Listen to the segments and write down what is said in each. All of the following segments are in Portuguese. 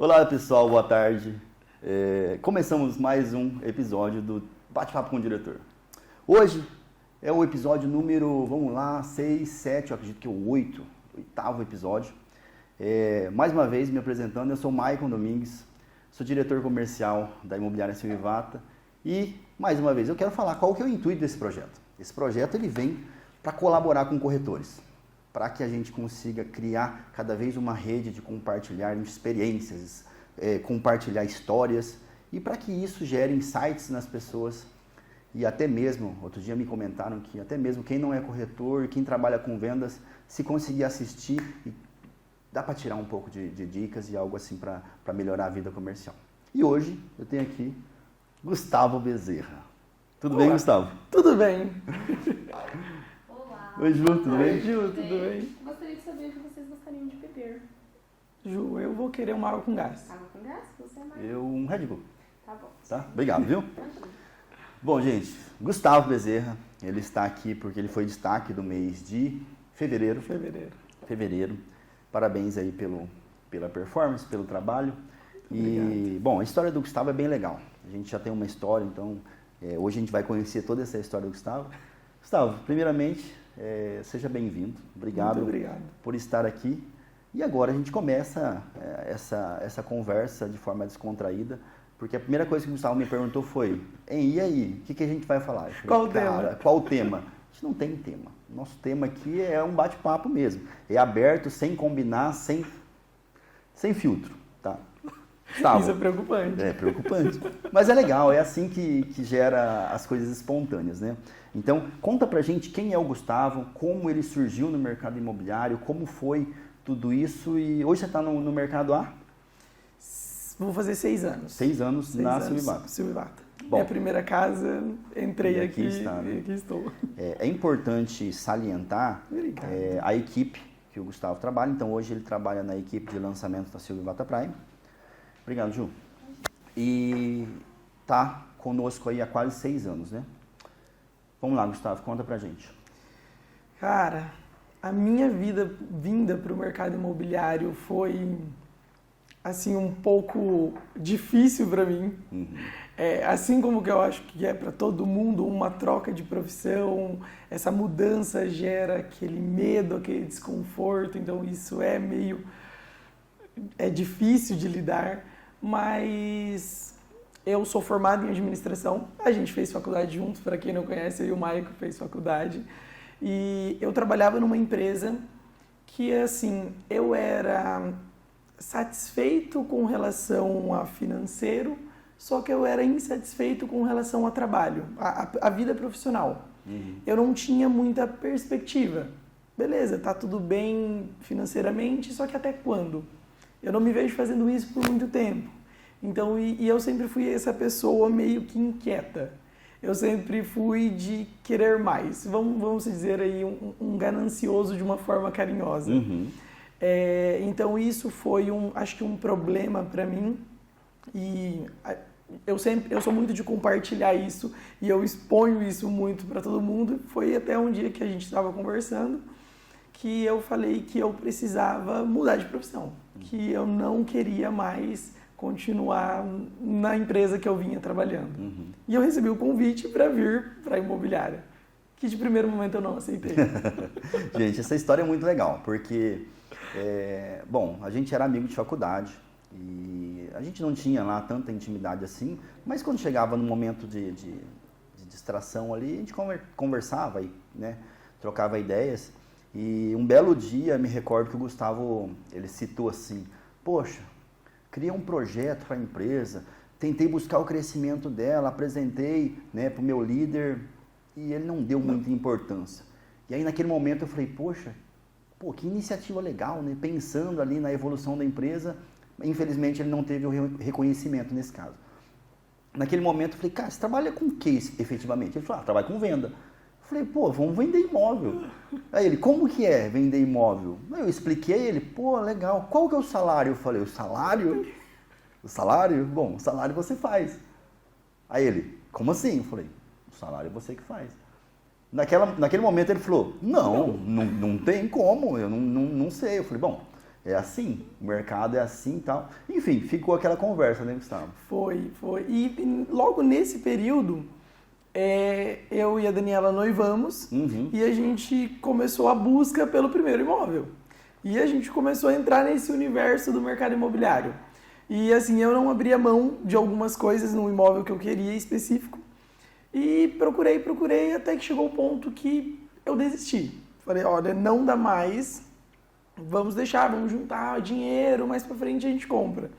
Olá pessoal, boa tarde. Começamos mais um episódio do Bate-Papo com o Diretor. Hoje é o episódio número, 6, 7, eu acredito que é o oitavo episódio. Mais uma vez me apresentando, eu sou o Maicon Domingues, sou diretor comercial da Imobiliária Silvivata e, mais uma vez, eu quero falar qual que é o intuito desse projeto. Esse projeto ele vem para colaborar com corretores, para que a gente consiga criar cada vez uma rede de compartilhar experiências, compartilhar histórias e para que isso gere insights nas pessoas e até mesmo, outro dia me comentaram que até mesmo quem não é corretor, quem trabalha com vendas, se conseguir assistir, dá para tirar um pouco de dicas e algo assim para melhorar a vida comercial. E hoje eu tenho aqui Gustavo Bezerra. Tudo bem, Gustavo? Tudo bem. Oi, Ju, tudo bem? Oi, Ju, tudo bem? Gostaria de saber o que vocês gostariam de beber. Ju, eu vou querer uma água com gás. Água com gás? Você é mais? Eu, um Red Bull. Tá bom. Tá? Obrigado, viu? Imagina. Bom, gente, Gustavo Bezerra, ele está aqui porque ele foi destaque do mês de fevereiro. Parabéns aí pela performance, pelo trabalho. E, bom, a história do Gustavo é bem legal. A gente já tem uma história, então hoje a gente vai conhecer toda essa história do Gustavo. Gustavo, primeiramente, seja bem-vindo. Muito obrigado por estar aqui. E agora a gente começa essa conversa de forma descontraída, porque a primeira coisa que o Gustavo me perguntou foi: e aí, o que a gente vai falar? Eu falei, qual o tema? Qual o tema? A gente não tem tema. Nosso tema aqui é um bate-papo mesmo. É aberto, sem combinar, sem filtro, tá? Gustavo, isso é preocupante. É preocupante. Mas é legal, é assim que gera as coisas espontâneas, né? Então, conta pra gente quem é o Gustavo, como ele surgiu no mercado imobiliário, como foi tudo isso e hoje você está no mercado há? Vou fazer 6 anos. 6 anos na Silvivata. Silvivata. Bom, minha primeira casa, entrei aqui está, né? e aqui estou. É importante salientar a equipe que o Gustavo trabalha. Então, hoje ele trabalha na equipe de lançamento da Silvivata Prime. Obrigado, Ju. E tá conosco aí há quase 6 anos, né? Vamos lá, Gustavo, conta pra gente. Cara, a minha vinda para o mercado imobiliário foi, assim, um pouco difícil para mim. Uhum. Assim como que eu acho que é para todo mundo, uma troca de profissão, essa mudança gera aquele medo, aquele desconforto, então isso é difícil de lidar, mas eu sou formado em administração, a gente fez faculdade juntos, para quem não conhece, eu e o Maico fez faculdade, e eu trabalhava numa empresa que, assim, eu era satisfeito com relação a financeiro, só que eu era insatisfeito com relação a trabalho, a vida profissional. Uhum. Eu não tinha muita perspectiva. Beleza, tá tudo bem financeiramente, só que até quando? Eu não me vejo fazendo isso por muito tempo. Então, e eu sempre fui essa pessoa meio que inquieta. Eu sempre fui de querer mais. Vamos dizer aí, um ganancioso de uma forma carinhosa. Uhum. Então, isso foi acho que um problema para mim. E eu sou muito de compartilhar isso e eu exponho isso muito para todo mundo. Foi até um dia que a gente estava conversando que eu falei que eu precisava mudar de profissão, que eu não queria mais continuar na empresa que eu vinha trabalhando. Uhum. E eu recebi o convite para vir para a imobiliária, que de primeiro momento eu não aceitei. Gente, essa história é muito legal, porque, bom, a gente era amigo de faculdade e a gente não tinha lá tanta intimidade assim, mas quando chegava no momento de distração ali, a gente conversava e, né, trocava ideias. E um belo dia, me recordo que o Gustavo, ele citou assim: poxa, criei um projeto para a empresa, tentei buscar o crescimento dela, apresentei, né, para o meu líder e ele não deu muita importância. E aí naquele momento eu falei: poxa, que iniciativa legal, né? Pensando ali na evolução da empresa, infelizmente ele não teve o reconhecimento nesse caso. Naquele momento eu falei: cara, você trabalha com o que efetivamente? Ele falou: trabalho com venda. Eu falei: vamos vender imóvel. Aí ele: como que é vender imóvel? Aí eu expliquei, ele: legal. Qual que é o salário? Eu falei: o salário? O salário? Bom, o salário você faz. Aí ele: como assim? Eu falei: o salário é você que faz. Naquele momento ele falou: não tem como, eu não sei. Eu falei: bom, é assim, o mercado é assim e tal. Enfim, ficou aquela conversa, né, Gustavo? Foi. E logo nesse período, eu e a Daniela noivamos e a gente começou a busca pelo primeiro imóvel. E a gente começou a entrar nesse universo do mercado imobiliário. E assim, eu não abria mão de algumas coisas no imóvel que eu queria específico. E procurei, até que chegou o ponto que eu desisti. Falei, olha, não dá mais, vamos juntar dinheiro, mais pra frente a gente compra.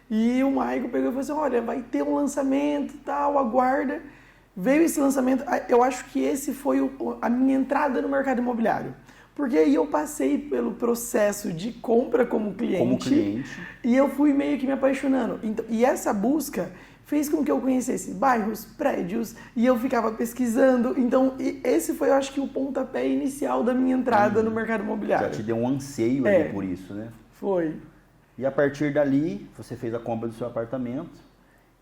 E o Maico pegou e falou assim, olha, vai ter um lançamento e tal, aguarda. Veio esse lançamento, eu acho que esse foi a minha entrada no mercado imobiliário. Porque aí eu passei pelo processo de compra como cliente. E eu fui meio que me apaixonando. Então, e essa busca fez com que eu conhecesse bairros, prédios, e eu ficava pesquisando. Então, esse foi, eu acho que, o pontapé inicial da minha entrada no mercado imobiliário. Já te deu um anseio ali por isso, né? Foi. E a partir dali, você fez a compra do seu apartamento,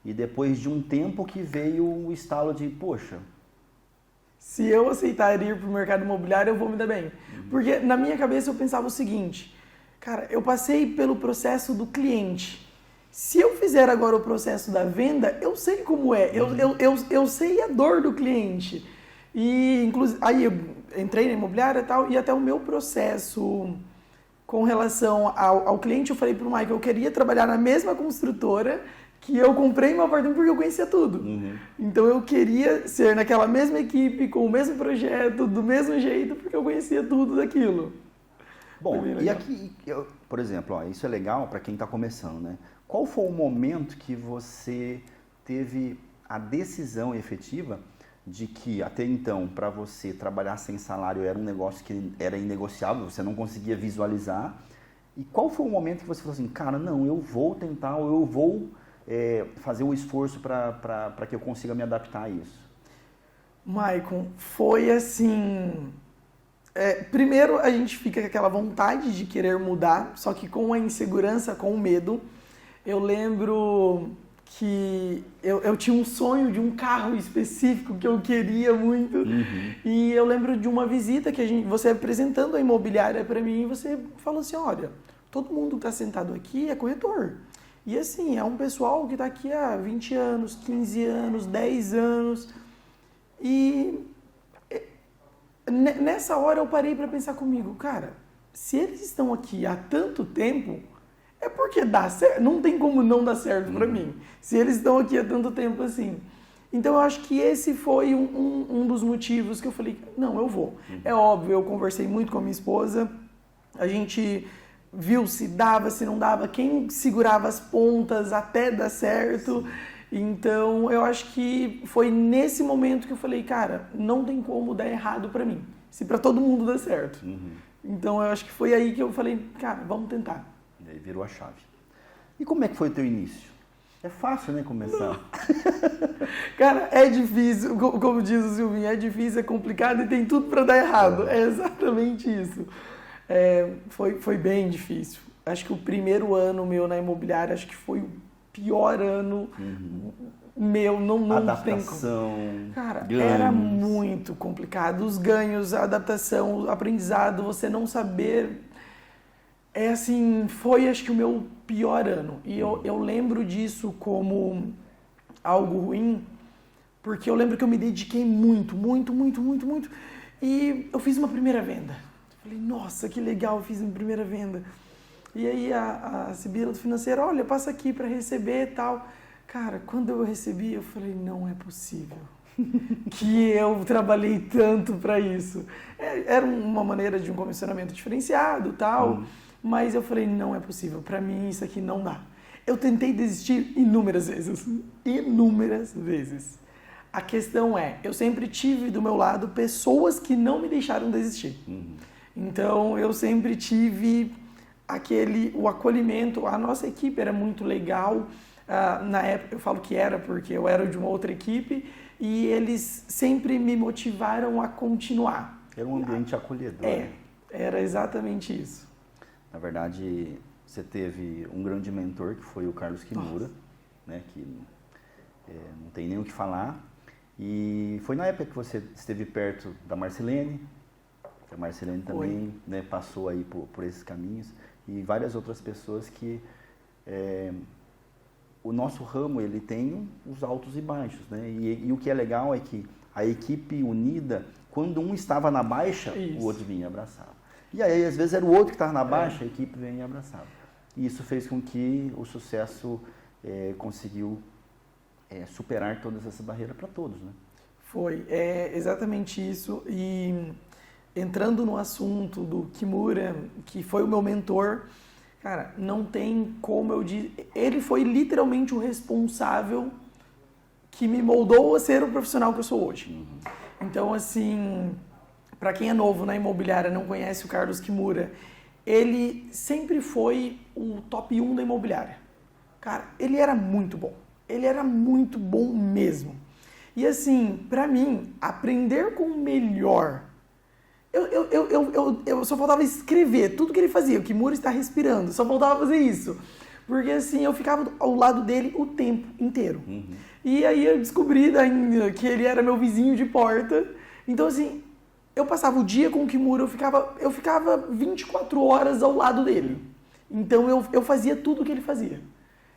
e depois de um tempo que veio o estalo de, poxa... Se eu aceitar ir para o mercado imobiliário, eu vou me dar bem. Porque na minha cabeça eu pensava o seguinte, cara, eu passei pelo processo do cliente. Se eu fizer agora o processo da venda, eu sei como é, eu sei a dor do cliente. E, inclusive, aí eu entrei na imobiliária e tal, e até o meu processo com relação ao cliente, eu falei para o Mike, eu queria trabalhar na mesma construtora que eu comprei meu apartamento porque eu conhecia tudo. Então eu queria ser naquela mesma equipe, com o mesmo projeto, do mesmo jeito, porque eu conhecia tudo daquilo. Bom, e aqui, por exemplo, isso é legal para quem está começando, né? Qual foi o momento que você teve a decisão efetiva de que até então, para você trabalhar sem salário era um negócio que era inegociável, você não conseguia visualizar? E qual foi o momento que você falou assim, cara, não, eu vou tentar, ou eu vou fazer o esforço para que eu consiga me adaptar a isso? Maicon, foi assim... primeiro a gente fica com aquela vontade de querer mudar, só que com a insegurança, com o medo. Eu lembro que eu tinha um sonho de um carro específico que eu queria muito. E eu lembro de uma visita que você apresentando a imobiliária para mim, e você falou assim, olha, todo mundo que está sentado aqui é corretor. E assim, é um pessoal que está aqui há 20 anos, 15 anos, 10 anos. E nessa hora eu parei para pensar comigo, cara, se eles estão aqui há tanto tempo, é porque dá certo, não tem como não dar certo para mim, se eles estão aqui há tanto tempo assim. Então eu acho que esse foi um dos motivos que eu falei, não, eu vou. É óbvio, eu conversei muito com a minha esposa, a gente viu se dava, se não dava, quem segurava as pontas até dar certo. Então, eu acho que foi nesse momento que eu falei, cara, não tem como dar errado pra mim, se pra todo mundo dá certo. Então, eu acho que foi aí que eu falei, cara, vamos tentar. E aí virou a chave. E como é que foi o teu início? É fácil, né, começar? Cara, é difícil, como diz o Silvinho, é difícil, é complicado e tem tudo pra dar errado. É exatamente isso. Foi bem difícil. Acho que o primeiro ano meu na imobiliária, acho que foi o pior ano meu, não adaptação, tem... Cara, ganhos. Era muito complicado. Os ganhos, a adaptação, o aprendizado, você não saber... foi acho que o meu pior ano. E eu lembro disso como algo ruim, porque eu lembro que eu me dediquei muito. E eu fiz uma primeira venda. Falei, nossa, que legal, eu fiz minha primeira venda. E aí a Sibila do financeiro, olha, passa aqui para receber e tal. Cara, quando eu recebi, eu falei, não é possível que eu trabalhei tanto para isso. Era uma maneira de um comissionamento diferenciado e tal, mas eu falei, não é possível, para mim isso aqui não dá. Eu tentei desistir inúmeras vezes. A questão é, eu sempre tive do meu lado pessoas que não me deixaram desistir. Então, eu sempre tive o acolhimento, a nossa equipe era muito legal, na época eu falo que era porque eu era de uma outra equipe e eles sempre me motivaram a continuar. Era um ambiente acolhedor. Era exatamente isso. Na verdade, você teve um grande mentor que foi o Carlos Kimura, né, que não tem nem o que falar, e foi na época que você esteve perto da Marcelene, a Marcelene também, né, passou aí por esses caminhos. e várias outras pessoas que o nosso ramo ele tem os altos e baixos, né? E o que é legal é que a equipe unida, quando um estava na baixa, o outro vinha e abraçava. E aí, às vezes, era o outro que estava na baixa, a equipe vinha e abraçava. E isso fez com que o sucesso conseguiu superar todas essas barreiras para todos, né? Foi, exatamente isso. E entrando no assunto do Kimura, que foi o meu mentor, cara, não tem como eu dizer... Ele foi literalmente o responsável que me moldou a ser o profissional que eu sou hoje. Então, assim, para quem é novo na imobiliária, não conhece o Carlos Kimura, ele sempre foi o top 1 da imobiliária. Cara, ele era muito bom. Ele era muito bom mesmo. E assim, pra mim, aprender com o melhor... Eu só faltava escrever tudo que ele fazia. O Kimura está respirando. Só faltava fazer isso. Porque assim, eu ficava ao lado dele o tempo inteiro. E aí eu descobri ainda que ele era meu vizinho de porta. Então assim, eu passava o dia com o Kimura, eu ficava 24 horas ao lado dele. Então eu fazia tudo o que ele fazia.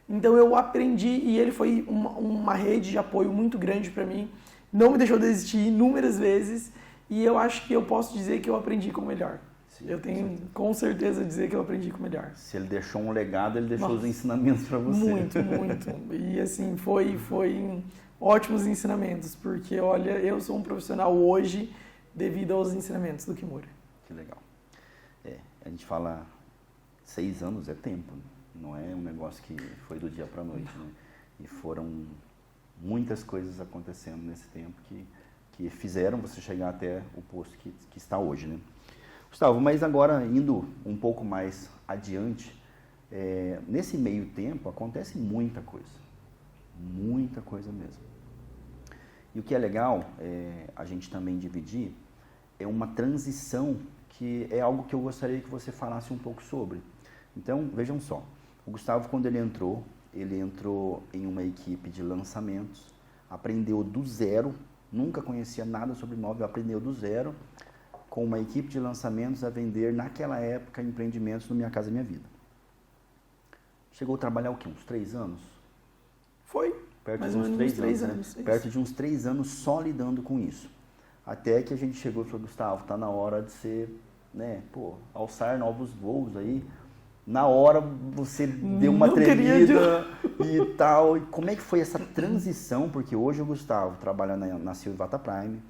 Então eu aprendi e ele foi uma rede de apoio muito grande para mim. Não me deixou desistir inúmeras vezes e eu acho que eu posso dizer que eu aprendi com o melhor. Sim, eu tenho com certeza dizer que eu aprendi com o melhor. Se ele deixou um legado, ele deixou os ensinamentos para você. Muito, muito. E assim, foi ótimos ensinamentos, porque olha, eu sou um profissional hoje devido aos ensinamentos do Kimura. Que legal. A gente fala 6 anos é tempo, né? Não é um negócio que foi do dia para a noite, né? E foram muitas coisas acontecendo nesse tempo que fizeram você chegar até o posto que está hoje, né? Gustavo, mas agora indo um pouco mais adiante, nesse meio tempo acontece muita coisa mesmo. E o que é legal a gente também dividir é uma transição que é algo que eu gostaria que você falasse um pouco sobre. Então, vejam só, o Gustavo, quando ele entrou em uma equipe de lançamentos, aprendeu do zero, nunca conhecia nada sobre imóvel, aprendeu do zero, com uma equipe de lançamentos a vender, naquela época, empreendimentos no Minha Casa Minha Vida. Chegou a trabalhar o quê? Uns 3 anos? Foi, perto mais de ou uns menos 3 anos. Né? Perto de uns 3 anos só lidando com isso. Até que a gente chegou e falou, Gustavo, tá na hora de você, né, alçar novos voos aí. Na hora você deu uma tremida e tal. E como é que foi essa transição? Porque hoje o Gustavo trabalha na Silvata Prime.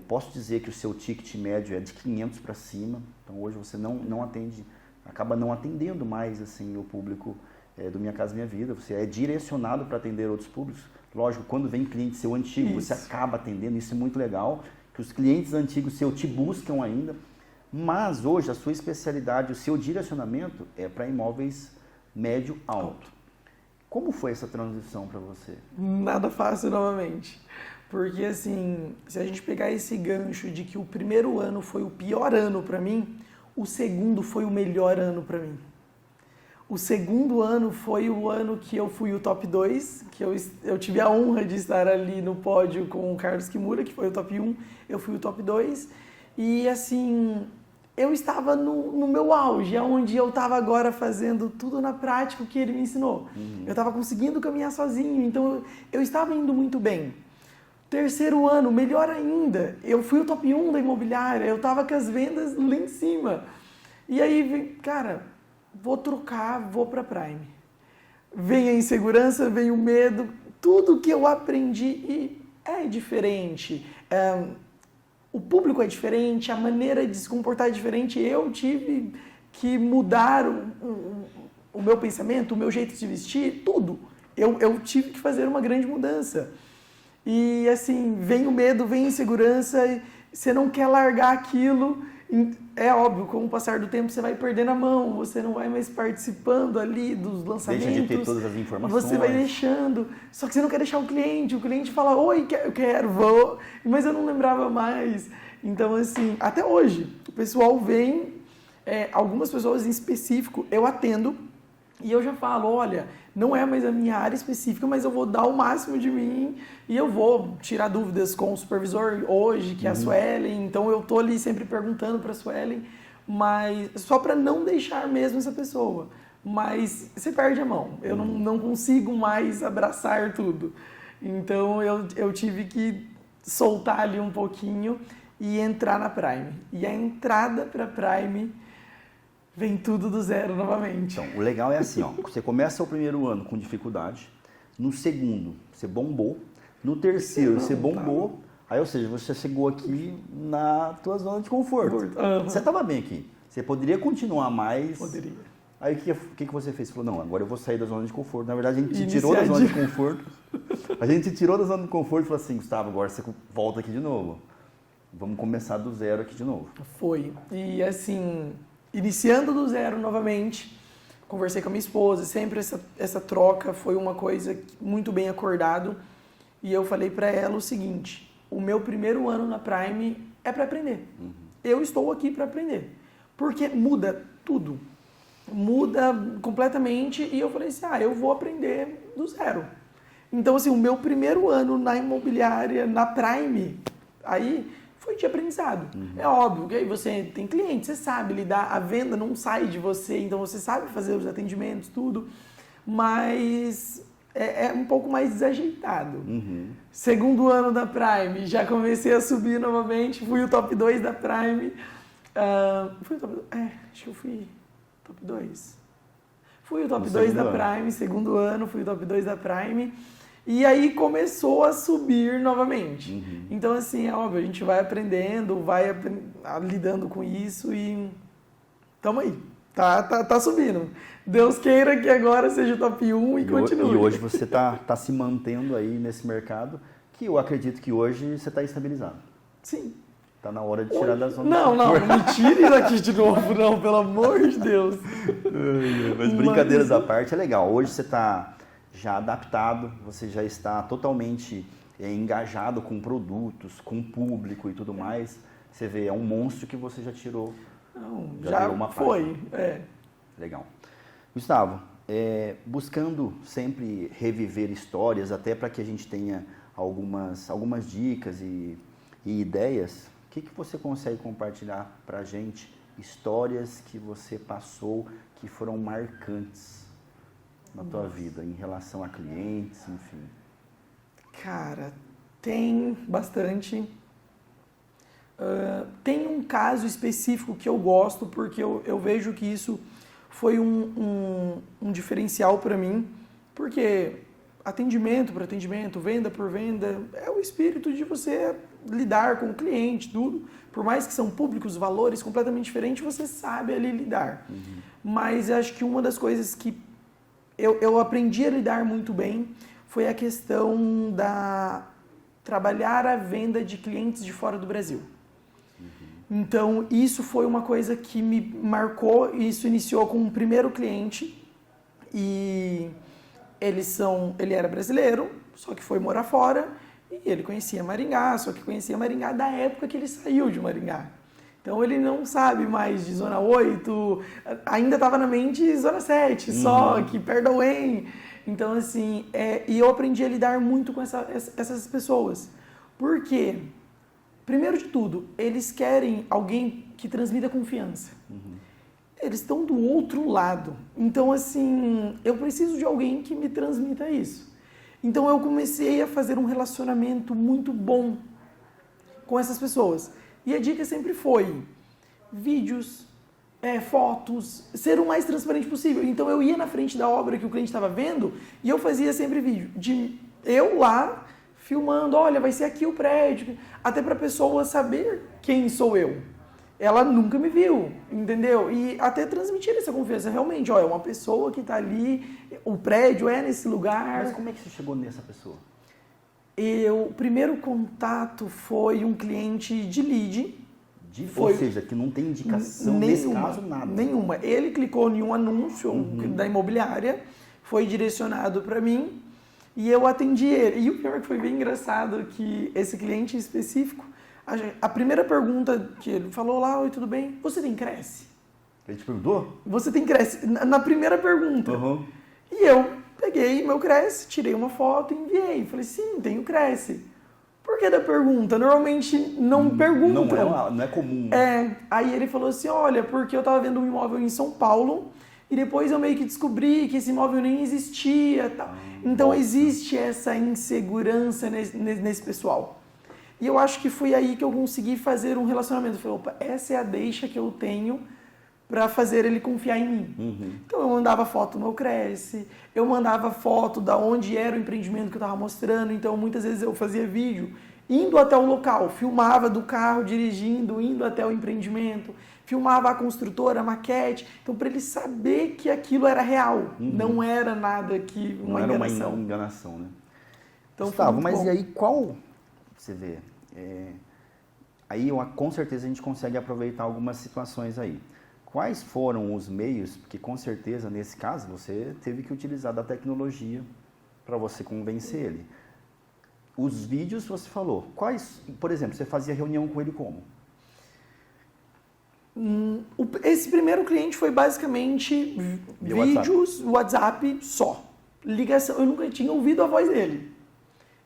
Posso dizer que o seu ticket médio é de 500 para cima. Então hoje você não atende, acaba não atendendo mais assim o público do Minha Casa Minha Vida. Você é direcionado para atender outros públicos. Lógico, quando vem cliente seu antigo, você acaba atendendo. Isso é muito legal, que os clientes antigos seu te buscam ainda. Mas hoje a sua especialidade, o seu direcionamento é para imóveis médio-alto. Como foi essa transição para você? Nada fácil novamente. Porque assim, se a gente pegar esse gancho de que o primeiro ano foi o pior ano para mim, o segundo foi o melhor ano para mim. O segundo ano foi o ano que eu fui o top 2, que eu tive a honra de estar ali no pódio com o Carlos Kimura, que foi o top 1, eu fui o top 2. E assim, eu estava no meu auge, onde eu estava agora fazendo tudo na prática o que ele me ensinou. Eu estava conseguindo caminhar sozinho, então eu estava indo muito bem. Terceiro ano, melhor ainda, eu fui o top 1 da imobiliária, eu estava com as vendas lá em cima. E aí, cara, vou trocar, vou para Prime. Vem a insegurança, vem o medo, tudo que eu aprendi e é diferente. O público é diferente, a maneira de se comportar é diferente. Eu tive que mudar o meu pensamento, o meu jeito de vestir, tudo. Eu tive que fazer uma grande mudança. E assim, vem o medo, vem a insegurança, você não quer largar aquilo. É óbvio, com o passar do tempo você vai perdendo a mão, você não vai mais participando ali dos lançamentos. Deixa de ter todas as informações. Você vai deixando, só que você não quer deixar o cliente fala, oi, eu quero, vou, mas eu não lembrava mais. Então assim, até hoje, o pessoal vem, algumas pessoas em específico, eu atendo e eu já falo, olha, não é mais a minha área específica, mas eu vou dar o máximo de mim e eu vou tirar dúvidas com o supervisor hoje, que é a Suelen. Então eu tô ali sempre perguntando para a Suelen, mas só para não deixar mesmo essa pessoa. Mas você perde a mão. Eu não consigo mais abraçar tudo. Então eu tive que soltar ali um pouquinho e entrar na Prime. E a entrada para Prime vem tudo do zero novamente. Então, o legal é assim, ó, você começa o primeiro ano com dificuldade, no segundo você bombou, no terceiro você bombou, aí, ou seja, você chegou aqui na tua zona de conforto. Você estava bem aqui, você poderia continuar mais... Poderia. Aí o que você fez? Você falou, não, agora eu vou sair da zona de conforto. Na verdade, a gente te tirou da zona de conforto. A gente te tirou da zona de conforto e falou assim, Gustavo, agora você volta aqui de novo. Vamos começar do zero aqui de novo. Foi. E assim, iniciando do zero novamente, conversei com a minha esposa, sempre essa troca foi uma coisa muito bem acordado. E eu falei para ela o seguinte, o meu primeiro ano na Prime é para aprender. Eu estou aqui para aprender. Porque muda tudo. Muda completamente e eu falei assim, eu vou aprender do zero. Então, assim, o meu primeiro ano na imobiliária, na Prime, aí foi de aprendizado. É óbvio que aí você tem cliente, você sabe lidar, a venda não sai de você, então você sabe fazer os atendimentos, tudo, mas é um pouco mais desajeitado. Segundo ano da Prime, já comecei a subir novamente, fui o top 2 da Prime. Fui o top 2? Acho que eu fui... Top 2. Fui o top 2 da Prime, segundo ano, fui o top 2 da Prime. E aí começou a subir novamente. Então, assim, é óbvio, a gente vai aprendendo, lidando com isso e tamo aí. Tá subindo. Deus queira que agora seja o top 1 e continue. E hoje você tá se mantendo aí nesse mercado, que eu acredito que hoje você está estabilizado. Sim. Tá na hora de tirar da zona Não me tire daqui de novo, não, pelo amor de Deus. Mas brincadeiras à parte, é legal. Hoje você está já adaptado, você já está totalmente engajado com produtos, com público e tudo mais. Você vê, é um monstro que você já tirou. Não, já uma foi. Legal. Gustavo, buscando sempre reviver histórias, até para que a gente tenha algumas dicas e ideias, o que você consegue compartilhar para a gente? Histórias que você passou que foram marcantes na tua vida, em relação a clientes, enfim. Cara, tem bastante. Tem um caso específico que eu gosto, porque eu vejo que isso foi um diferencial para mim, porque atendimento por atendimento, venda por venda, é o espírito de você lidar com o cliente, tudo. Por mais que são públicos, valores completamente diferentes, você sabe ali lidar. Mas acho que uma das coisas que eu aprendi a lidar muito bem foi a questão da trabalhar a venda de clientes de fora do Brasil. Então, isso foi uma coisa que me marcou. Isso iniciou com um primeiro cliente e ele era brasileiro, só que foi morar fora e ele conhecia Maringá, só que conhecia Maringá da época que ele saiu de Maringá. Então, ele não sabe mais de Zona 8, ainda estava na mente Zona 7, só que perto da UEM. Então, assim, e eu aprendi a lidar muito com essas pessoas. Por quê? Primeiro de tudo, eles querem alguém que transmita confiança. Eles estão do outro lado. Então, assim, eu preciso de alguém que me transmita isso. Então, eu comecei a fazer um relacionamento muito bom com essas pessoas. E a dica sempre foi vídeos, fotos, ser o mais transparente possível. Então, eu ia na frente da obra que o cliente estava vendo e eu fazia sempre vídeo de eu lá filmando, olha, vai ser aqui o prédio, até para a pessoa saber quem sou eu. Ela nunca me viu, entendeu? E até transmitir essa confiança, realmente, ó, é uma pessoa que está ali, o prédio é nesse lugar. Mas como é que você chegou nessa pessoa? O primeiro contato foi um cliente de lead. Ou seja, que não tem indicação nesse caso, nada. Nenhuma. Ele clicou em um anúncio da imobiliária, foi direcionado para mim e eu atendi ele. E o pior que foi bem engraçado que esse cliente específico, a primeira pergunta que ele falou lá, oi, tudo bem? Você tem Cresce? Ele te perguntou? Você tem Cresce? Na primeira pergunta. E eu peguei meu Cresce, tirei uma foto e enviei. Falei, sim, tenho Cresce. Por que da pergunta? Normalmente não perguntam. Não é comum. Né? Aí ele falou assim, olha, porque eu tava vendo um imóvel em São Paulo e depois eu meio que descobri que esse imóvel nem existia. Tal. Então existe essa insegurança nesse pessoal. E eu acho que foi aí que eu consegui fazer um relacionamento. Eu falei, opa, essa é a deixa que eu tenho para fazer ele confiar em mim. Uhum. Então eu mandava foto do meu Cresce, eu mandava foto da onde era o empreendimento que eu estava mostrando, então muitas vezes eu fazia vídeo indo até o local, filmava do carro dirigindo, indo até o empreendimento, filmava a construtora, a maquete, então para ele saber que aquilo era real, não era nada que uma enganação. Não era uma enganação, né? Então, Gustavo, mas e aí qual, você vê, aí com certeza a gente consegue aproveitar algumas situações aí. Quais foram os meios, porque com certeza nesse caso você teve que utilizar da tecnologia para você convencer ele. Os vídeos você falou, quais, por exemplo, você fazia reunião com ele como? Esse primeiro cliente foi basicamente vídeos, WhatsApp só. Ligação, eu nunca tinha ouvido a voz dele.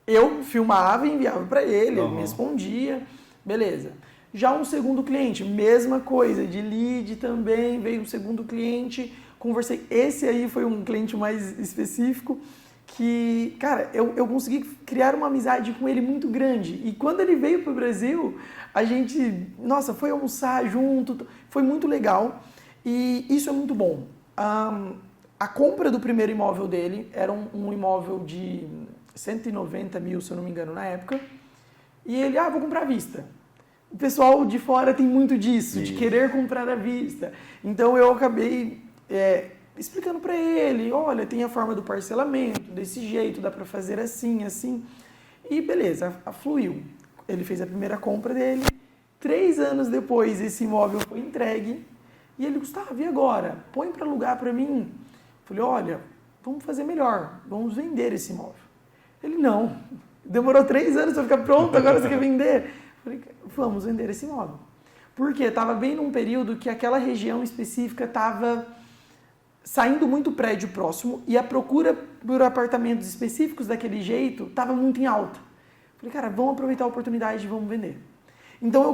Eu filmava e enviava para ele, ele me respondia, beleza. Já um segundo cliente, mesma coisa, de lead também, veio um segundo cliente, conversei. Esse aí foi um cliente mais específico que, cara, eu consegui criar uma amizade com ele muito grande. E quando ele veio para o Brasil, a gente, nossa, foi almoçar junto, foi muito legal. E isso é muito bom. A compra do primeiro imóvel dele era um imóvel de 190 mil, se eu não me engano, na época. E ele, vou comprar à vista. O pessoal de fora tem muito disso, de querer comprar à vista. Então eu acabei explicando para ele, olha, tem a forma do parcelamento, desse jeito, dá para fazer assim, assim. E beleza, fluiu. Ele fez a primeira compra dele. 3 anos depois, esse imóvel foi entregue. E ele, Gustavo, e agora? Põe para alugar para mim. Falei, olha, vamos fazer melhor, vamos vender esse imóvel. Ele, não, demorou 3 anos para ficar pronto, agora você quer vender? Falei, vamos vender esse imóvel. Por quê? Estava bem num período que aquela região específica estava saindo muito prédio próximo e a procura por apartamentos específicos daquele jeito estava muito em alta. Falei, cara, vamos aproveitar a oportunidade e vamos vender. Então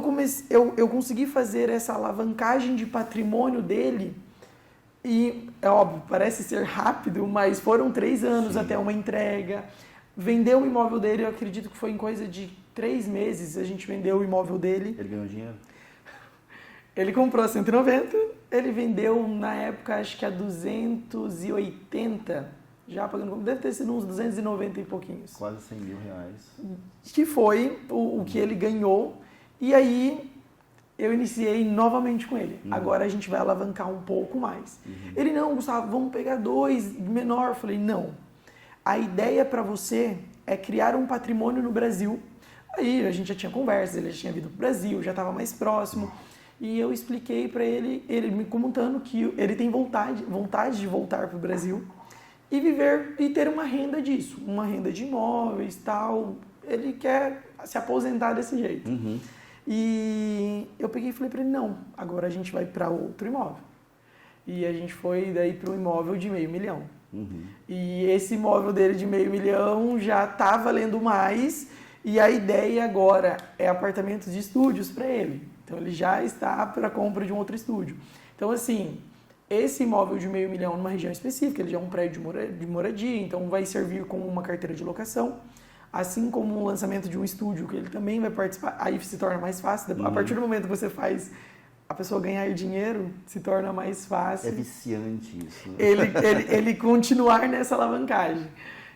eu consegui fazer essa alavancagem de patrimônio dele e, é óbvio, parece ser rápido, mas foram 3 anos até uma entrega. Vendeu o imóvel dele, eu acredito que foi em coisa de 3 meses a gente vendeu o imóvel dele. Ele ganhou dinheiro? Ele comprou a 190, ele vendeu na época acho que a 280, já pagando, deve ter sido uns 290 e pouquinhos. Quase 100 mil reais. Que foi o que ele ganhou. E aí eu iniciei novamente com ele. Agora a gente vai alavancar um pouco mais. Ele, não, Gustavo, vamos pegar 2 menor. Eu falei, não. A ideia para você é criar um patrimônio no Brasil. Aí a gente já tinha conversas, ele já tinha vindo para o Brasil, já estava mais próximo. E eu expliquei para ele, ele me comentando que ele tem vontade de voltar para o Brasil e viver e ter uma renda disso, uma renda de imóveis, tal. Ele quer se aposentar desse jeito. E eu peguei e falei para ele, não, agora a gente vai para outro imóvel. E a gente foi daí para um imóvel de R$500 mil. E esse imóvel dele de R$500 mil já está valendo mais. E a ideia agora é apartamentos de estúdios para ele. Então ele já está para a compra de um outro estúdio. Então assim, esse imóvel de R$500 mil numa região específica, ele já é um prédio de moradia, então vai servir como uma carteira de locação. Assim como o lançamento de um estúdio, que ele também vai participar, aí se torna mais fácil. A partir do momento que você faz a pessoa ganhar dinheiro, se torna mais fácil. É viciante isso. Né? Ele continuar nessa alavancagem.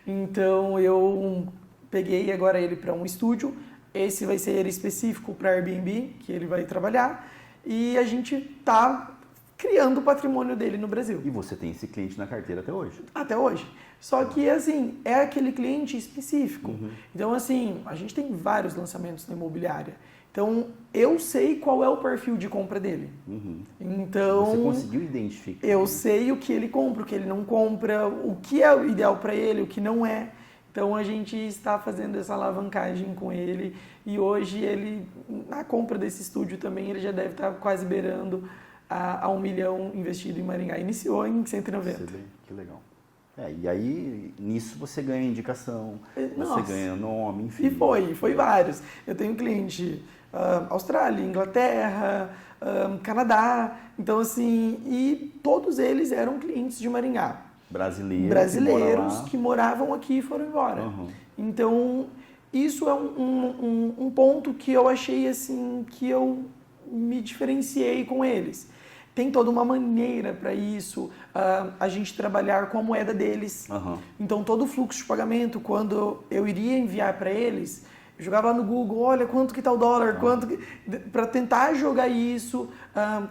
Então eu peguei agora ele para um estúdio. Esse vai ser específico para Airbnb, que ele vai trabalhar. E a gente está criando o patrimônio dele no Brasil. E você tem esse cliente na carteira até hoje? Até hoje. Só que, assim, é aquele cliente específico. Então, assim, a gente tem vários lançamentos na imobiliária. Então, eu sei qual é o perfil de compra dele. Então, você conseguiu identificar? Eu sei o que ele compra, o que ele não compra, o que é o ideal para ele, o que não é. Então, a gente está fazendo essa alavancagem com ele. E hoje, ele, na compra desse estúdio também, ele já deve estar quase beirando a R$1 milhão investido em Maringá. Iniciou em 190. Que legal. E aí, nisso você ganha indicação, Nossa. você ganha nome, enfim. E foi vários. Eu tenho cliente Austrália, Inglaterra, Canadá, então assim, e todos eles eram clientes de Maringá. Brasileiros que moravam aqui e foram embora. Uhum. Então, isso é um ponto que eu achei assim, que eu me diferenciei com eles. Tem toda uma maneira para isso, a gente trabalhar com a moeda deles. Uhum. Então, todo o fluxo de pagamento, quando eu iria enviar para eles, eu jogava lá no Google, olha, quanto que tá o dólar, para tentar jogar isso,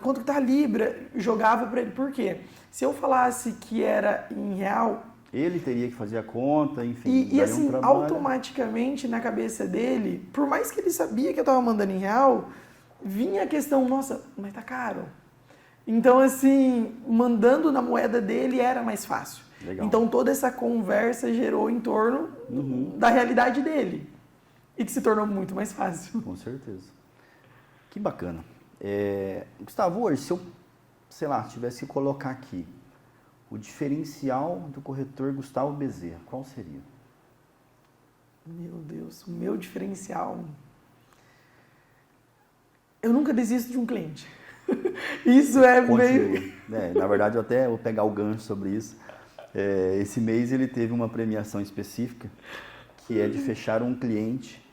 quanto que tá a Libra, jogava para ele. Por quê? Se eu falasse que era em real... Ele teria que fazer a conta, enfim. E assim, automaticamente na cabeça dele, por mais que ele sabia que eu estava mandando em real, vinha a questão, nossa, mas tá caro. Então, assim, mandando na moeda dele era mais fácil. Legal. Então, toda essa conversa gerou em torno da realidade dele. E que se tornou muito mais fácil. Com certeza. Que bacana. Gustavo, hoje, se eu, sei lá, tivesse que colocar aqui o diferencial do corretor Gustavo Bezerra, qual seria? Meu Deus, o meu diferencial... Eu nunca desisto de um cliente. Isso é meio... Na verdade, eu até vou pegar o gancho sobre isso. Esse mês ele teve uma premiação específica, que é de fechar um cliente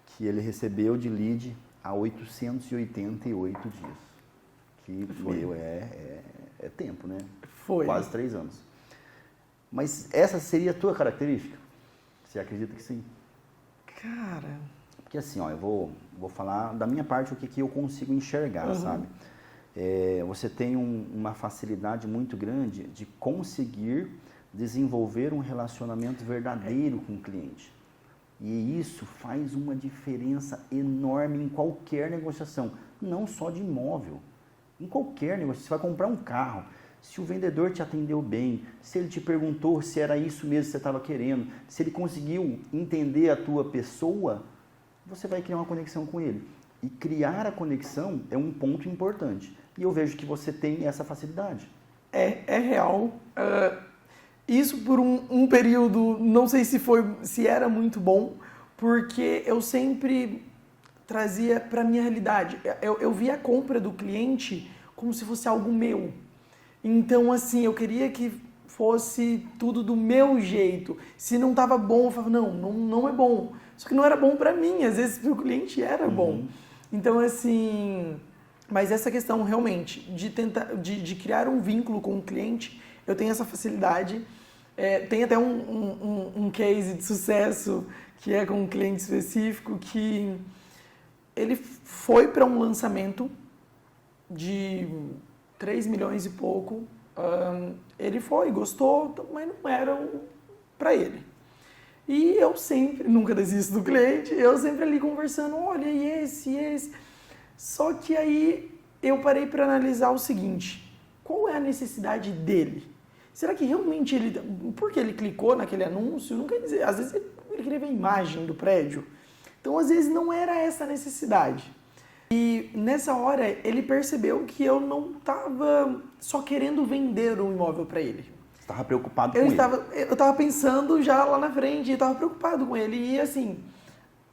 que ele recebeu de lead há 888 dias. Que, é tempo, né? Foi. Quase 3 anos. Mas essa seria a tua característica? Você acredita que sim? Cara... Porque assim, ó, eu vou falar da minha parte o que eu consigo enxergar, sabe? Você tem uma facilidade muito grande de conseguir desenvolver um relacionamento verdadeiro com o cliente. E isso faz uma diferença enorme em qualquer negociação, não só de imóvel. Em qualquer negócio, você vai comprar um carro, se o vendedor te atendeu bem, se ele te perguntou se era isso mesmo que você estava querendo, se ele conseguiu entender a tua pessoa, você vai criar uma conexão com ele. E criar a conexão é um ponto importante. E eu vejo que você tem essa facilidade. É real. Isso por um período, não sei se era muito bom, porque eu sempre trazia para a minha realidade. Eu via a compra do cliente como se fosse algo meu. Então, assim, eu queria que fosse tudo do meu jeito. Se não estava bom, eu falava, não é bom. Só que não era bom para mim, às vezes para o cliente era bom. Então, assim, mas essa questão realmente de tentar, de criar um vínculo com o cliente, eu tenho essa facilidade. Tem até um case de sucesso que é com um cliente específico que ele foi para um lançamento de 3 milhões e pouco. Ele foi, gostou, mas não era para ele. E eu sempre, nunca desisto do cliente, eu sempre ali conversando, olha, e esse. Só que aí eu parei para analisar o seguinte, qual é a necessidade dele? Será que realmente porque ele clicou naquele anúncio, não quer dizer, às vezes ele queria ver a imagem do prédio. Então, às vezes não era essa a necessidade. E nessa hora ele percebeu que eu não estava só querendo vender um imóvel para ele. Você estava preocupado com ele? Eu estava pensando já lá na frente, e estava preocupado com ele. E assim,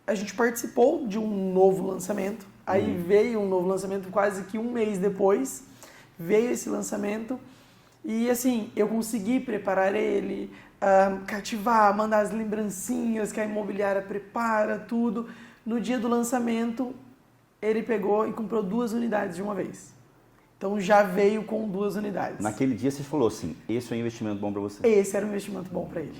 a gente participou de um novo lançamento, aí veio um novo lançamento quase que um mês depois, veio esse lançamento, e assim, eu consegui preparar ele, cativar, mandar as lembrancinhas que a imobiliária prepara, tudo. No dia do lançamento, ele pegou e comprou 2 unidades de uma vez. Então já veio com 2 unidades. Naquele dia você falou assim, esse é um investimento bom para você? Esse era um investimento bom para ele.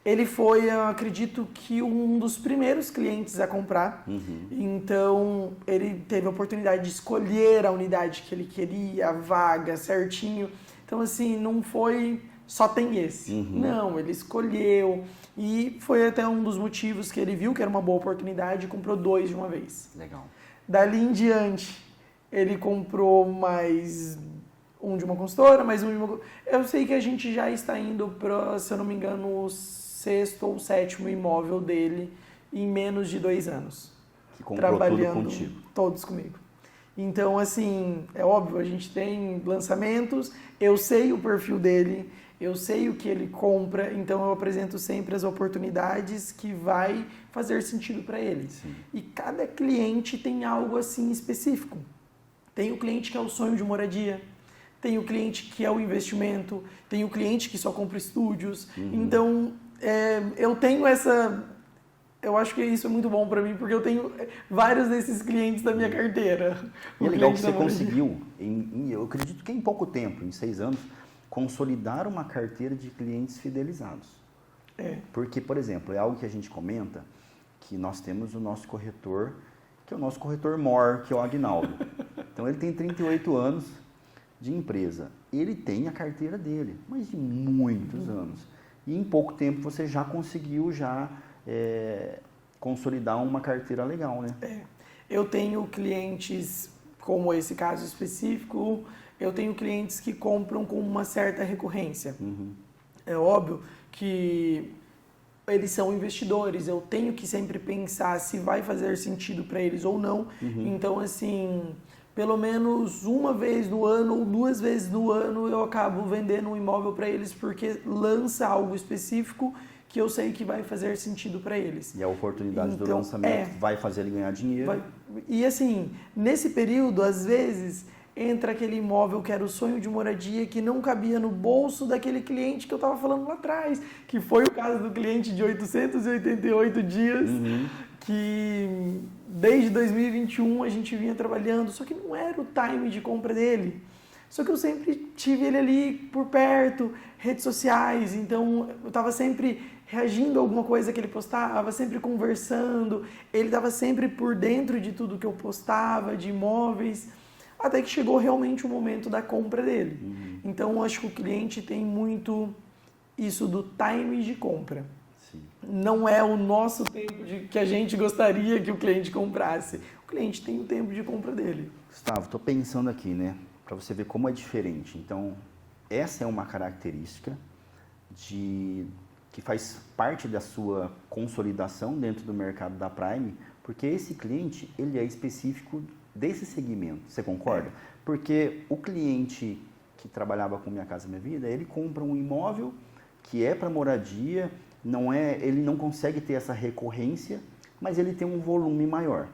Ele foi, eu acredito que um dos primeiros clientes a comprar. Então ele teve a oportunidade de escolher a unidade que ele queria, a vaga certinho. Então assim, não foi só tem esse. Não, ele escolheu e foi até um dos motivos que ele viu que era uma boa oportunidade e comprou 2 de uma vez. Legal. Dali em diante, ele comprou mais um de uma consultora, mais um de uma... Eu sei que a gente já está indo para, se eu não me engano, o 6º ou 7º imóvel dele em menos de 2 anos. Que comprou trabalhando tudo contigo. Todos comigo. Então, assim, é óbvio, a gente tem lançamentos, eu sei o perfil dele, eu sei o que ele compra, então eu apresento sempre as oportunidades que vai fazer sentido para ele. Sim. E cada cliente tem algo assim específico. Tem o cliente que é o sonho de moradia, tem o cliente que é o investimento, tem o cliente que só compra estúdios. Então, eu tenho essa... Eu acho que isso é muito bom para mim, porque eu tenho vários desses clientes da minha carteira. E é legal que você conseguiu, eu acredito que em pouco tempo, em 6 anos, consolidar uma carteira de clientes fidelizados. Porque, por exemplo, é algo que a gente comenta, que nós temos o nosso corretor, que é o nosso corretor mor, que é o Agnaldo. Então, ele tem 38 anos de empresa. Ele tem a carteira dele, mas de muitos anos. E em pouco tempo você já conseguiu consolidar uma carteira legal, né? Eu tenho clientes, como esse caso específico, eu tenho clientes que compram com uma certa recorrência. É óbvio que eles são investidores, eu tenho que sempre pensar se vai fazer sentido para eles ou não. Então, assim, pelo menos uma vez no ano ou 2 vezes no ano eu acabo vendendo um imóvel para eles porque lança algo específico que eu sei que vai fazer sentido para eles. E a oportunidade do lançamento vai fazer ele ganhar dinheiro. E assim, nesse período, às vezes, entra aquele imóvel que era o sonho de moradia que não cabia no bolso daquele cliente que eu estava falando lá atrás, que foi o caso do cliente de 888 dias, que desde 2021 a gente vinha trabalhando, só que não era o time de compra dele. Só que eu sempre tive ele ali por perto, redes sociais, então eu estava sempre reagindo a alguma coisa que ele postava, sempre conversando, ele estava sempre por dentro de tudo que eu postava, de imóveis, até que chegou realmente o momento da compra dele. Então eu acho que o cliente tem muito isso do time de compra. Sim. Não é o nosso tempo que a gente gostaria que o cliente comprasse. O cliente tem o tempo de compra dele. Gustavo, estou pensando aqui, né? Para você ver como é diferente. Então, essa é uma característica que faz parte da sua consolidação dentro do mercado da Prime, porque esse cliente, ele é específico desse segmento. Você concorda? Porque o cliente que trabalhava com Minha Casa Minha Vida, ele compra um imóvel que é para moradia, ele não consegue ter essa recorrência, mas ele tem um volume maior,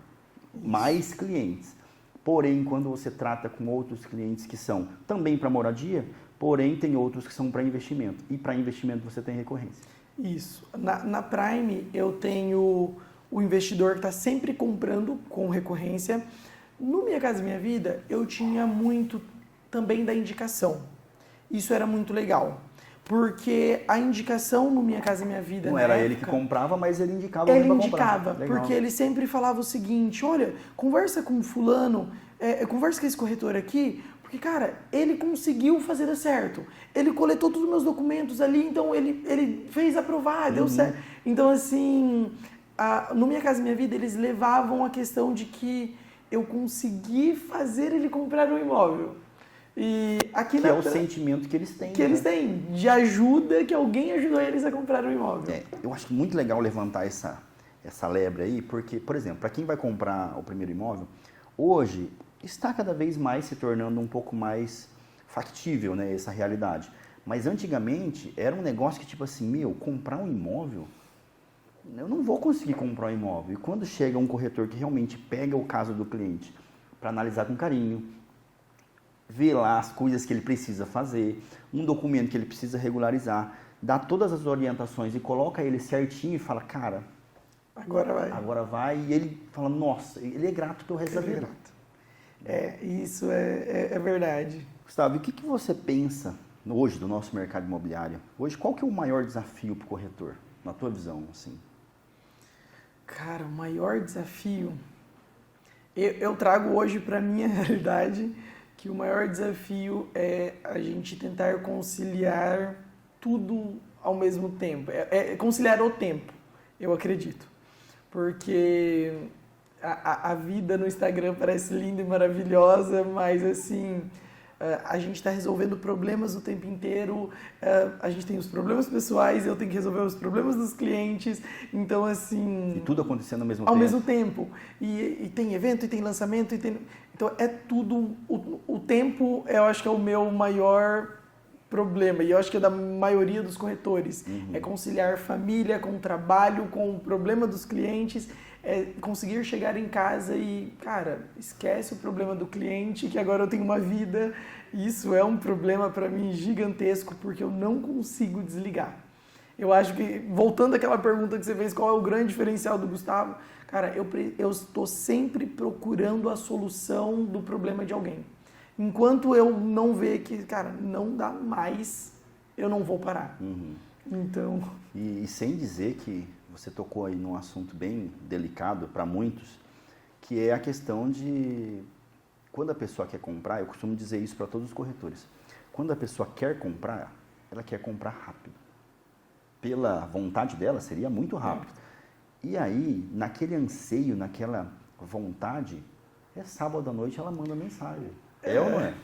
mais clientes. Porém, quando você trata com outros clientes que são também para moradia, porém tem outros que são para investimento. E para investimento você tem recorrência. Isso. Na Prime eu tenho o investidor que está sempre comprando com recorrência. No Minha Casa Minha Vida eu tinha muito também da indicação. Isso era muito legal. Porque a indicação no Minha Casa Minha Vida... Não era ele que comprava, mas ele indicava ele para indicava, comprar. porque ele sempre falava o seguinte, olha, conversa com fulano, conversa com esse corretor aqui, porque, cara, ele conseguiu fazer dar certo. Ele coletou todos os meus documentos ali, então ele fez aprovar, deu certo. Então, assim, no Minha Casa Minha Vida, eles levavam a questão de que eu consegui fazer ele comprar um imóvel. E aqui é o sentimento que eles têm. Que eles têm, de ajuda, que alguém ajudou eles a comprar um imóvel. Eu acho muito legal levantar essa lebre aí, porque, por exemplo, para quem vai comprar o primeiro imóvel, hoje está cada vez mais se tornando um pouco mais factível, né, essa realidade. Mas antigamente era um negócio que tipo assim, comprar um imóvel, eu não vou conseguir comprar um imóvel. E quando chega um corretor que realmente pega o caso do cliente para analisar com carinho, ver lá as coisas que ele precisa fazer, um documento que ele precisa regularizar, dá todas as orientações e coloca ele certinho e fala, cara, agora vai, e ele fala, nossa, ele é grato pelo resto da vida. Isso é verdade. Gustavo, e o que você pensa hoje do nosso mercado imobiliário? Hoje, qual que é o maior desafio para o corretor, na tua visão, assim? Cara, o maior desafio... Eu trago hoje para a minha realidade que o maior desafio é a gente tentar conciliar tudo ao mesmo tempo. Conciliar o tempo, eu acredito. Porque a vida no Instagram parece linda e maravilhosa, mas assim, a gente está resolvendo problemas o tempo inteiro, a gente tem os problemas pessoais, eu tenho que resolver os problemas dos clientes, então assim... E tudo acontecendo ao mesmo ao tempo. mesmo tempo. E tem evento, e tem lançamento, então é tudo... O tempo, eu acho que é o meu maior problema, e eu acho que é da maioria dos corretores, é conciliar família com trabalho, com o problema dos clientes, é conseguir chegar em casa e, cara, esquece o problema do cliente, que agora eu tenho uma vida. Isso é um problema para mim gigantesco, porque eu não consigo desligar. Eu acho que, voltando àquela pergunta que você fez, qual é o grande diferencial do Gustavo? Cara, eu estou sempre procurando a solução do problema de alguém. Enquanto eu não ver que, cara, não dá mais, eu não vou parar. Então... E sem dizer que você tocou aí num assunto bem delicado para muitos, que é a questão de quando a pessoa quer comprar, eu costumo dizer isso para todos os corretores, quando a pessoa quer comprar, ela quer comprar rápido. Pela vontade dela, seria muito rápido. E aí, naquele anseio, naquela vontade, sábado à noite ela manda mensagem. É ou não é?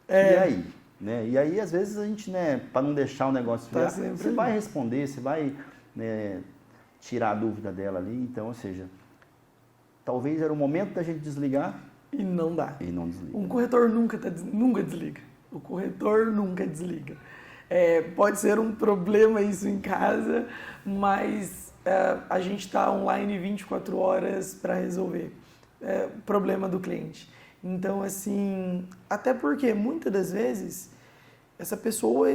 E aí? Né? E aí, às vezes, a gente, né, para não deixar o negócio virar, você vai responder, você vai, né, tirar a dúvida dela ali. Então, ou seja, talvez era o momento da gente desligar. E não dá. E não desliga. Um corretor nunca desliga. O corretor nunca desliga. Pode ser um problema isso em casa, mas a gente está online 24 horas para resolver o problema do cliente. Então, assim, até porque muitas das vezes essa pessoa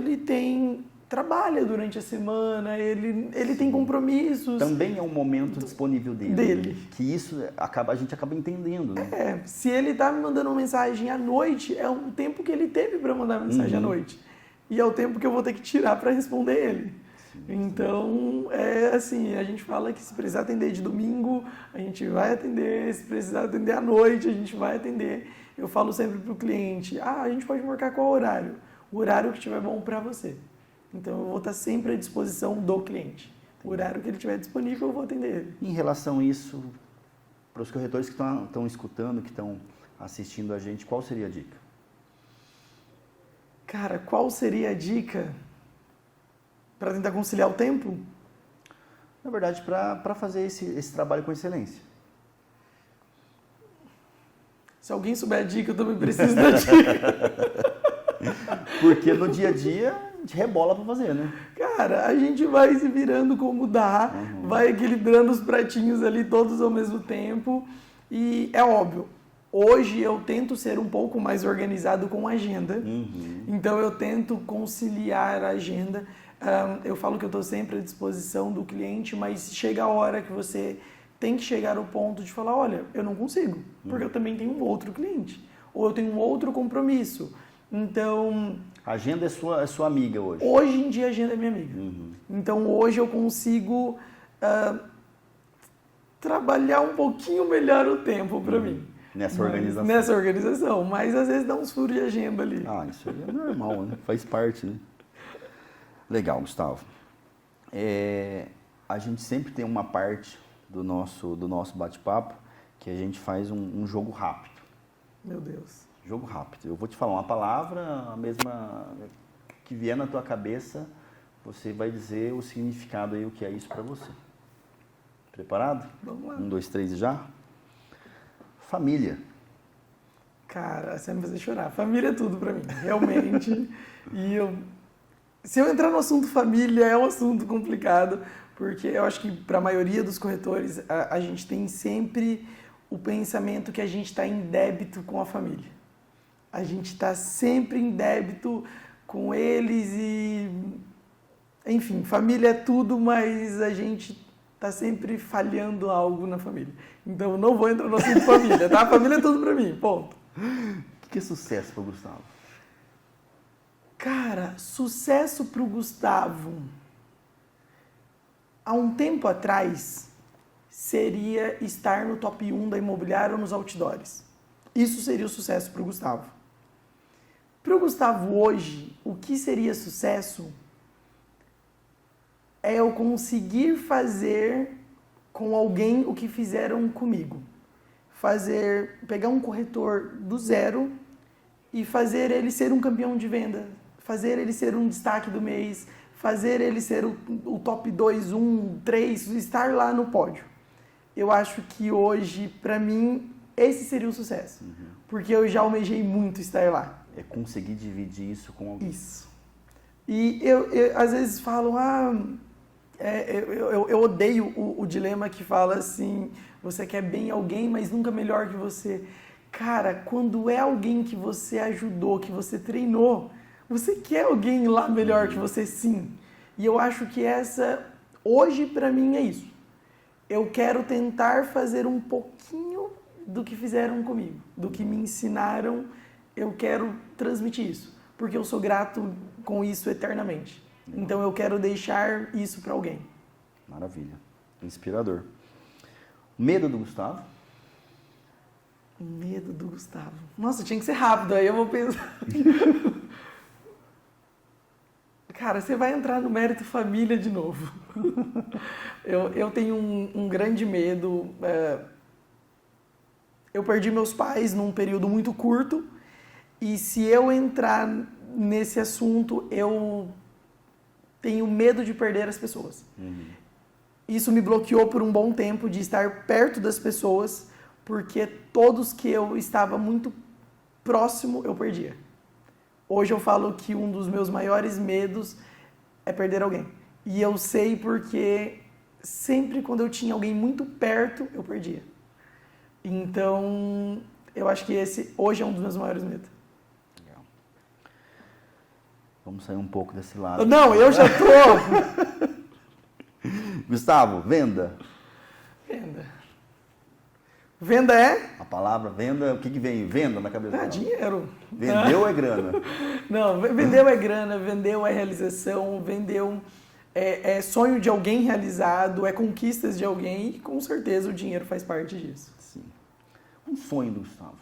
trabalha durante a semana, ele tem compromissos. Também é um momento disponível dele. Que isso a gente acaba entendendo, né? Se ele está me mandando uma mensagem à noite, é um tempo que ele teve para mandar mensagem à noite. E é o tempo que eu vou ter que tirar para responder ele. Então, assim, a gente fala que se precisar atender de domingo, a gente vai atender, se precisar atender à noite, a gente vai atender. Eu falo sempre para o cliente, a gente pode marcar qual horário? O horário que estiver bom para você. Então, eu vou estar sempre à disposição do cliente. O horário que ele tiver disponível, eu vou atender ele. Em relação a isso, para os corretores que estão escutando, que estão assistindo a gente, qual seria a dica? Cara, qual seria a dica para tentar conciliar o tempo? Na verdade, para fazer esse trabalho com excelência. Se alguém souber a dica, eu também preciso da dica. Porque no dia a dia, a gente rebola para fazer, né? Cara, a gente vai se virando como dá, vai equilibrando os pratinhos ali todos ao mesmo tempo. E é óbvio, hoje eu tento ser um pouco mais organizado com a agenda. Então eu tento conciliar a agenda. Eu falo que eu estou sempre à disposição do cliente, mas chega a hora que você tem que chegar ao ponto de falar, olha, eu não consigo, porque eu também tenho um outro cliente, ou eu tenho um outro compromisso. Então... A agenda é sua amiga hoje? Hoje em dia a agenda é minha amiga. Então hoje eu consigo trabalhar um pouquinho melhor o tempo para mim. Nessa organização. Nessa organização, mas às vezes dá uns furos de agenda ali. Isso é normal, né? Faz parte, né? Legal, Gustavo. A gente sempre tem uma parte do nosso bate-papo que a gente faz um jogo rápido. Meu Deus. Jogo rápido. Eu vou te falar uma palavra, a mesma que vier na tua cabeça, você vai dizer o significado aí, o que é isso para você. Preparado? Vamos lá. 1, 2, 3 e já? Família. Cara, você vai me fazer chorar. Família é tudo para mim, realmente. Se eu entrar no assunto família, é um assunto complicado, porque eu acho que para a maioria dos corretores, a gente tem sempre o pensamento que a gente está em débito com a família. A gente está sempre em débito com eles e... Enfim, família é tudo, mas a gente está sempre falhando algo na família. Então, eu não vou entrar no assunto família, tá? Família é tudo para mim, ponto. O que é sucesso para o Gustavo? Cara, sucesso para o Gustavo, há um tempo atrás, seria estar no top 1 da imobiliária ou nos outdoors. Isso seria o sucesso para o Gustavo. Para o Gustavo hoje, o que seria sucesso é eu conseguir fazer com alguém o que fizeram comigo. Pegar um corretor do zero e fazer ele ser um campeão de venda, fazer ele ser um destaque do mês, fazer ele ser o top 2, 1, 3, estar lá no pódio. Eu acho que hoje, para mim, esse seria o sucesso. Porque eu já almejei muito estar lá. É conseguir dividir isso com alguém. Isso. E eu às vezes falo, eu odeio o dilema que fala assim, você quer bem alguém, mas nunca melhor que você. Cara, quando é alguém que você ajudou, que você treinou, você quer alguém lá melhor que você, sim. E eu acho que hoje pra mim é isso. Eu quero tentar fazer um pouquinho do que fizeram comigo, do que me ensinaram, eu quero transmitir isso, porque eu sou grato com isso eternamente. Então eu quero deixar isso para alguém. Maravilha. Inspirador. Medo do Gustavo? Medo do Gustavo. Nossa, tinha que ser rápido, aí eu vou pensar. Cara, você vai entrar no mérito família de novo. Eu tenho um grande medo. Eu perdi meus pais num período muito curto e se eu entrar nesse assunto, eu tenho medo de perder as pessoas. Isso me bloqueou por um bom tempo de estar perto das pessoas, porque todos que eu estava muito próximo, eu perdia. Hoje eu falo que um dos meus maiores medos é perder alguém. E eu sei porque sempre quando eu tinha alguém muito perto, eu perdia. Então, eu acho que esse hoje é um dos meus maiores medos. Legal. Vamos sair um pouco desse lado. Não, eu já tô... Gustavo, venda. Venda é? A palavra venda, o que vem? Venda na cabeça? Dinheiro. Vendeu é grana. Não, vendeu é grana, vendeu é realização, vendeu é sonho de alguém realizado, é conquistas de alguém e com certeza o dinheiro faz parte disso. Sim. Um sonho do Gustavo.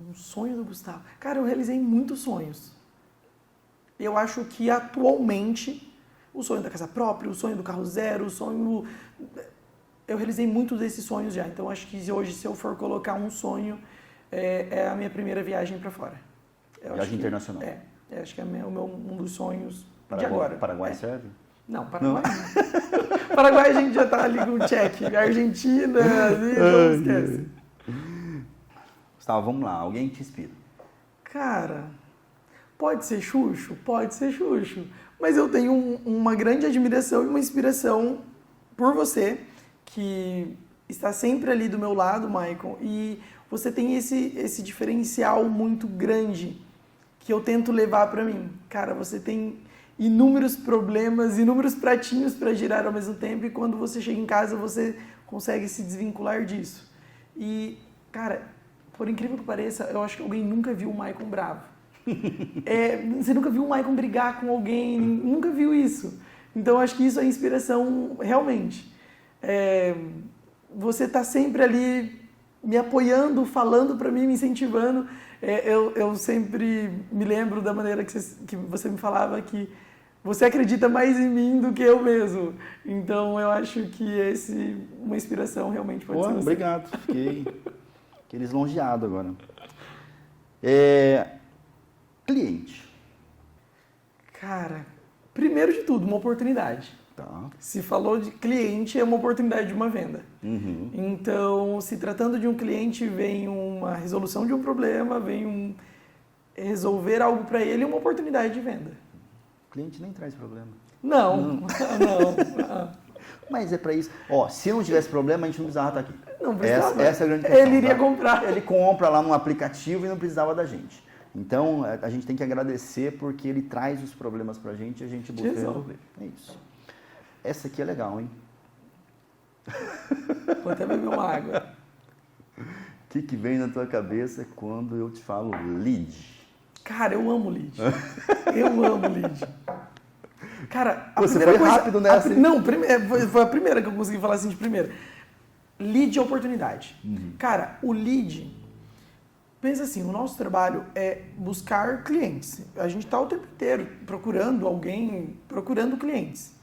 Um sonho do Gustavo? Cara, eu realizei muitos sonhos. Eu acho que atualmente o sonho da casa própria, o sonho do carro zero, o sonho... Eu realizei muitos desses sonhos já, então acho que hoje, se eu for colocar um sonho, é a minha primeira viagem para fora. Viagem internacional. Acho que é um dos sonhos de Paraguai, agora. Paraguai serve? Não, Paraguai não. Paraguai a gente já tá ali com o check. Argentina, ali, não esquece. Gustavo, vamos lá, alguém te inspira? Cara, pode ser Xuxo? Pode ser Xuxo. Mas eu tenho uma grande admiração e uma inspiração por você, que está sempre ali do meu lado, Maicon, e você tem esse diferencial muito grande que eu tento levar para mim. Cara, você tem inúmeros problemas, inúmeros pratinhos para girar ao mesmo tempo e quando você chega em casa você consegue se desvincular disso. E, cara, por incrível que pareça, eu acho que alguém nunca viu o Maicon bravo. Você nunca viu o Maicon brigar com alguém, nunca viu isso. Então, eu acho que isso é inspiração realmente. Você tá sempre ali me apoiando, falando para mim, me incentivando. Eu sempre me lembro da maneira que você me falava que você acredita mais em mim do que eu mesmo. Então, eu acho que uma inspiração realmente pode ser você. Obrigado, fiquei lisonjeado agora. Cliente. Cara, primeiro de tudo, uma oportunidade. Tá. Se falou de cliente, é uma oportunidade de uma venda. Uhum. Então, se tratando de um cliente, vem uma resolução de um problema, vem resolver algo para ele, uma oportunidade de venda. O cliente nem traz problema. Não. Mas é para isso. Se não tivesse problema, a gente não precisava estar aqui. Não precisava. Essa é a grande questão. Ele iria tá? comprar. Ele compra lá no aplicativo e não precisava da gente. Então, a gente tem que agradecer porque ele traz os problemas pra gente e a gente busca resolver. É isso. Essa aqui é legal, hein? Vou até beber uma água. O que vem na tua cabeça quando eu te falo lead? Cara, eu amo lead. Eu amo lead. Cara, Você foi rápido nessa. Não, foi a primeira que eu consegui falar assim de primeira. Lead é oportunidade. Uhum. Cara, o lead... Pensa assim, o nosso trabalho é buscar clientes. A gente está o tempo inteiro procurando alguém, procurando clientes.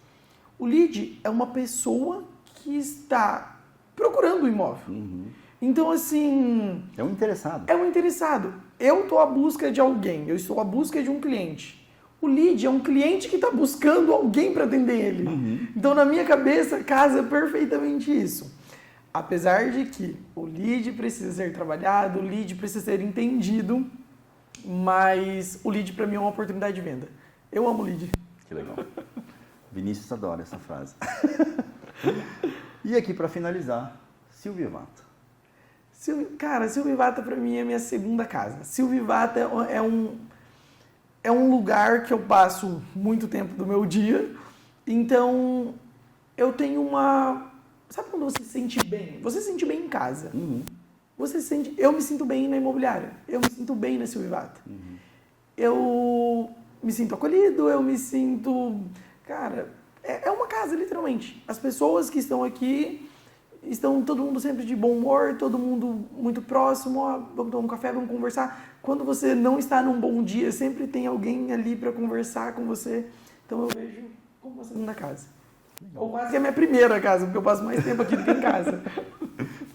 O lead é uma pessoa que está procurando o imóvel. Uhum. Então, assim... É um interessado. É um interessado. Eu estou à busca de alguém, eu estou à busca de um cliente. O lead é um cliente que está buscando alguém para atender ele. Uhum. Então, na minha cabeça, casa perfeitamente isso. Apesar de que o lead precisa ser trabalhado, o lead precisa ser entendido, mas o lead para mim é uma oportunidade de venda. Eu amo lead. Que legal. Vinícius adora essa frase. E aqui para finalizar, Silvivata. Cara, Silvivata para mim é minha segunda casa. Silvivata é um lugar que eu passo muito tempo do meu dia. Então, eu tenho uma... Sabe quando você se sente bem? Você se sente bem em casa. Uhum. Eu me sinto bem na imobiliária. Eu me sinto bem na Silvivata. Uhum. Eu me sinto acolhido, eu me sinto... Cara, é uma casa, literalmente. As pessoas que estão aqui estão todo mundo sempre de bom humor, todo mundo muito próximo, ó, vamos tomar um café, vamos conversar. Quando você não está num bom dia, sempre tem alguém ali para conversar com você. Então eu vejo como uma segunda casa. Ou quase que é a minha primeira casa, porque eu passo mais tempo aqui do que em casa.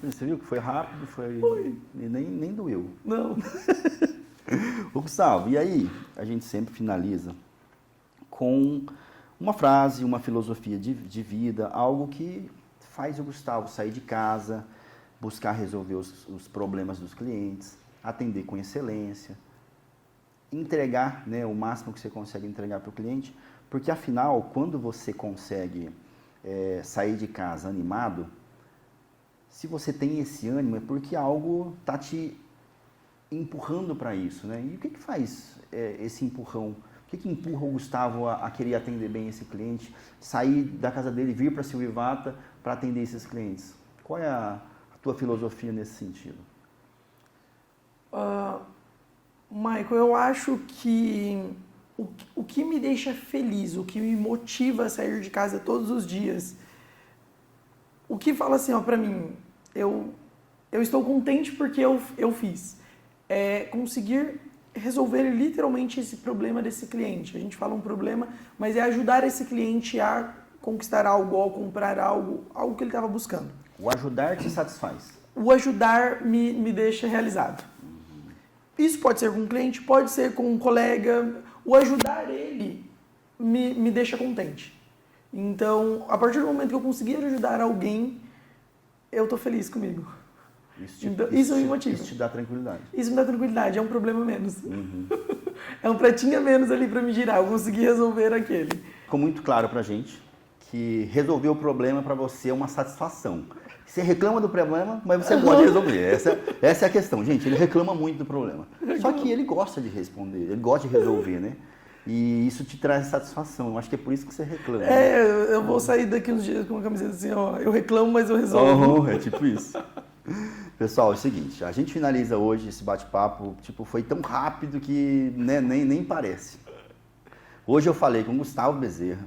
Você viu que foi rápido, foi. E nem doeu. Não. Ô Gustavo, e aí? A gente sempre finaliza com uma frase, uma filosofia de vida, algo que faz o Gustavo sair de casa, buscar resolver os problemas dos clientes, atender com excelência, entregar, né, o máximo que você consegue entregar para o cliente, porque afinal, quando você consegue sair de casa animado, se você tem esse ânimo é porque algo está te empurrando para isso, né? E o que faz esse empurrão? O que empurra o Gustavo a querer atender bem esse cliente, sair da casa dele, vir para a Silvivata para atender esses clientes? Qual é a tua filosofia nesse sentido? Michael, eu acho que o que me deixa feliz, o que me motiva a sair de casa todos os dias, o que fala assim, ó, para mim, eu estou contente porque eu fiz, é conseguir resolver literalmente esse problema desse cliente. A gente fala um problema, mas é ajudar esse cliente a conquistar algo, ou comprar algo que ele estava buscando. O ajudar te satisfaz? O ajudar me deixa realizado. Isso pode ser com um cliente, pode ser com um colega. O ajudar ele me deixa contente. Então, a partir do momento que eu conseguir ajudar alguém, eu estou feliz comigo. Isso me motiva. Isso te dá tranquilidade. Isso me dá tranquilidade, é um problema menos. Uhum. É um pratinho a menos ali para me girar, eu consegui resolver aquele. Ficou muito claro pra gente que resolver o problema para você é uma satisfação. Você reclama do problema, mas você gosta de resolver. Essa é a questão, gente. Ele reclama muito do problema. Só que ele gosta de responder, ele gosta de resolver, né? E isso te traz satisfação. Eu acho que é por isso que você reclama. Eu vou sair daqui uns dias com uma camiseta assim, ó. Eu reclamo, mas eu resolvo. É tipo isso. Pessoal, é o seguinte, a gente finaliza hoje esse bate-papo, foi tão rápido que, né, nem parece. Hoje eu falei com o Gustavo Bezerra.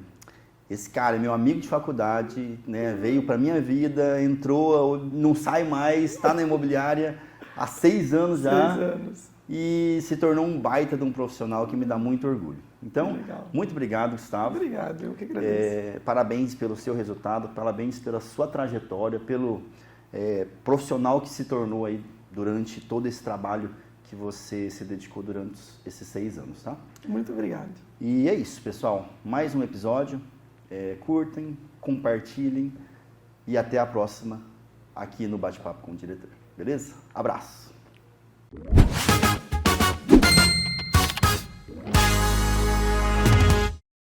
Esse cara é meu amigo de faculdade, né, veio pra minha vida, entrou, não sai mais, está na imobiliária há 6 anos já. 6 anos. E se tornou um baita de um profissional que me dá muito orgulho. Então, muito obrigado, Gustavo. Obrigado, eu que agradeço. Parabéns pelo seu resultado, parabéns pela sua trajetória, pelo profissional que se tornou aí durante todo esse trabalho que você se dedicou durante esses 6 anos, tá? Muito obrigado. E é isso, pessoal. Mais um episódio. Curtem, compartilhem e até a próxima aqui no Bate-Papo com o Diretor. Beleza? Abraço!